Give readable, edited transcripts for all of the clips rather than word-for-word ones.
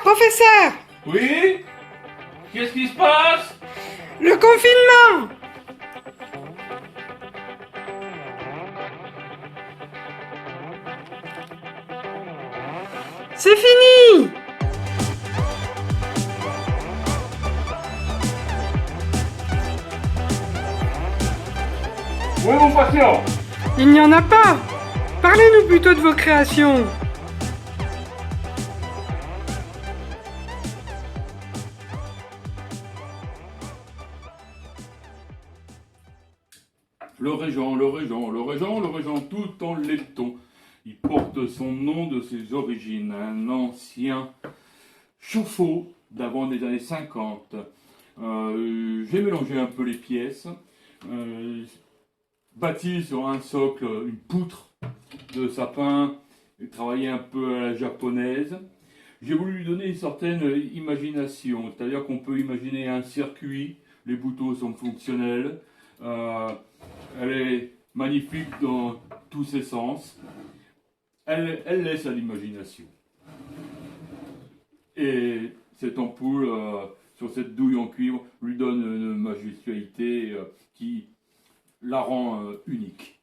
Professeur! Oui? Qu'est-ce qui se passe? Le confinement! C'est fini! Où est mon patient? Il n'y en a pas! Parlez-nous plutôt de vos créations! Le régent, le régent, le régent, le régent, tout en laiton. Il porte son nom de ses origines, un ancien chauffe-eau d'avant des années 50. J'ai mélangé un peu les pièces, bâti sur un socle, une poutre de sapin, et travaillé un peu à la japonaise. J'ai voulu lui donner une certaine imagination, c'est-à-dire qu'on peut imaginer un circuit, les boutons sont fonctionnels, elle est magnifique dans tous ses sens, elle laisse à l'imagination. Et cette ampoule sur cette douille en cuivre lui donne une majestuosité qui la rend unique.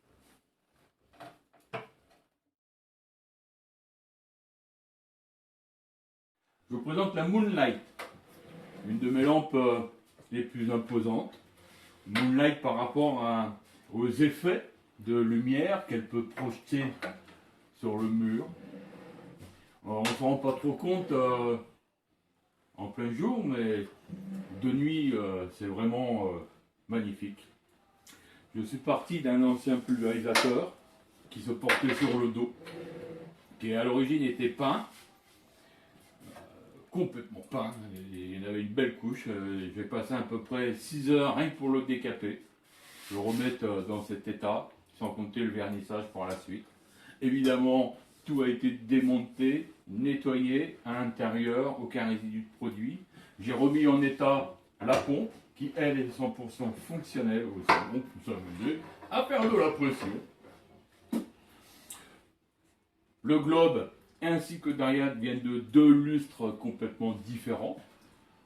Je vous présente la Moonlight, une de mes lampes les plus imposantes. Moonlight par rapport aux effets de lumière qu'elle peut projeter sur le mur. Alors, on ne s'en rend pas trop compte en plein jour, mais de nuit c'est vraiment magnifique. Je suis parti d'un ancien pulvérisateur qui se portait sur le dos, qui à l'origine était peint, complètement peint. Il y en avait une belle couche. J'ai passé à peu près 6 heures rien que pour le décaper, le remettre dans cet état, sans compter le vernissage pour la suite. Évidemment, tout a été démonté, nettoyé à l'intérieur, aucun résidu de produit. J'ai remis en état la pompe, qui elle est 100% fonctionnelle, aussi bon pour s'amuser à faire de la pression. Le globe ainsi que Dariad viennent de deux lustres complètement différents.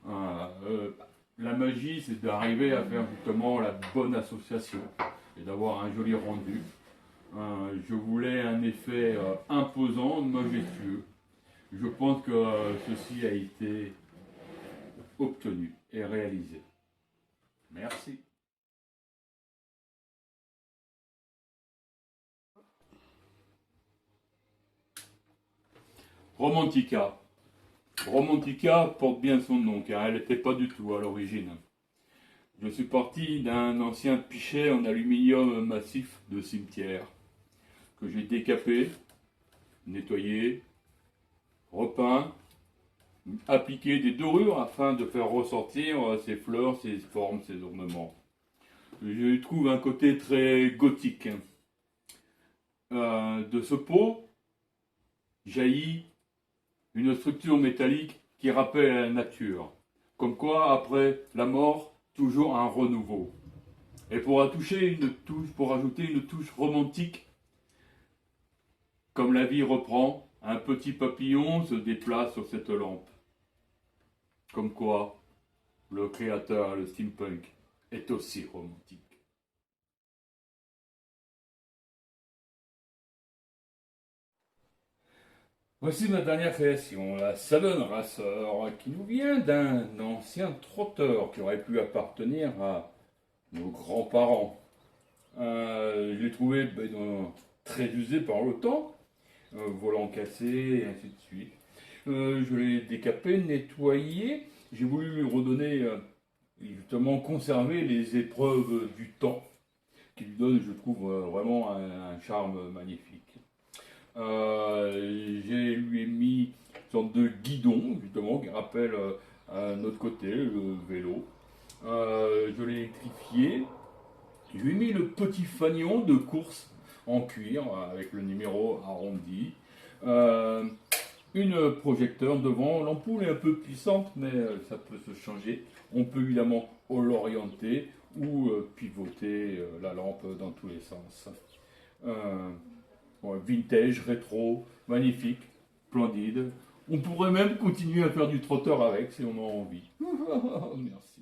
La magie, c'est d'arriver à faire justement la bonne association et d'avoir un joli rendu. Je voulais un effet imposant, majestueux. Je pense que ceci a été obtenu et réalisé. Merci. Romantica. Romantica porte bien son nom car elle n'était pas du tout à l'origine. Je suis parti d'un ancien pichet en aluminium massif de cimetière que j'ai décapé, nettoyé, repeint, appliqué des dorures afin de faire ressortir ses fleurs, ses formes, ses ornements. Je trouve un côté très gothique. De ce pot jaillit une structure métallique qui rappelle la nature. Comme quoi, après la mort, toujours un renouveau. Et pour ajouter une touche romantique, comme la vie reprend, un petit papillon se déplace sur cette lampe. Comme quoi, le créateur, le steampunk, est aussi romantique. Voici ma dernière création, la Salon Racer, qui nous vient d'un ancien trotteur qui aurait pu appartenir à nos grands-parents. Je l'ai trouvé très usé par le temps, volant cassé et ainsi de suite. Je l'ai décapé, nettoyé. J'ai voulu lui redonner, justement, conserver les épreuves du temps, qui lui donnent, je trouve, vraiment un charme magnifique. Je lui ai mis une sorte de guidon, justement, qui rappelle un autre côté, le vélo. Je l'ai électrifié. Je lui ai mis le petit fanion de course en cuir, avec le numéro arrondi. Une projecteur devant. L'ampoule est un peu puissante, mais ça peut se changer. On peut évidemment l'orienter ou pivoter la lampe dans tous les sens. Vintage, rétro, magnifique, splendide. On pourrait même continuer à faire du trotteur avec si on a envie. Merci.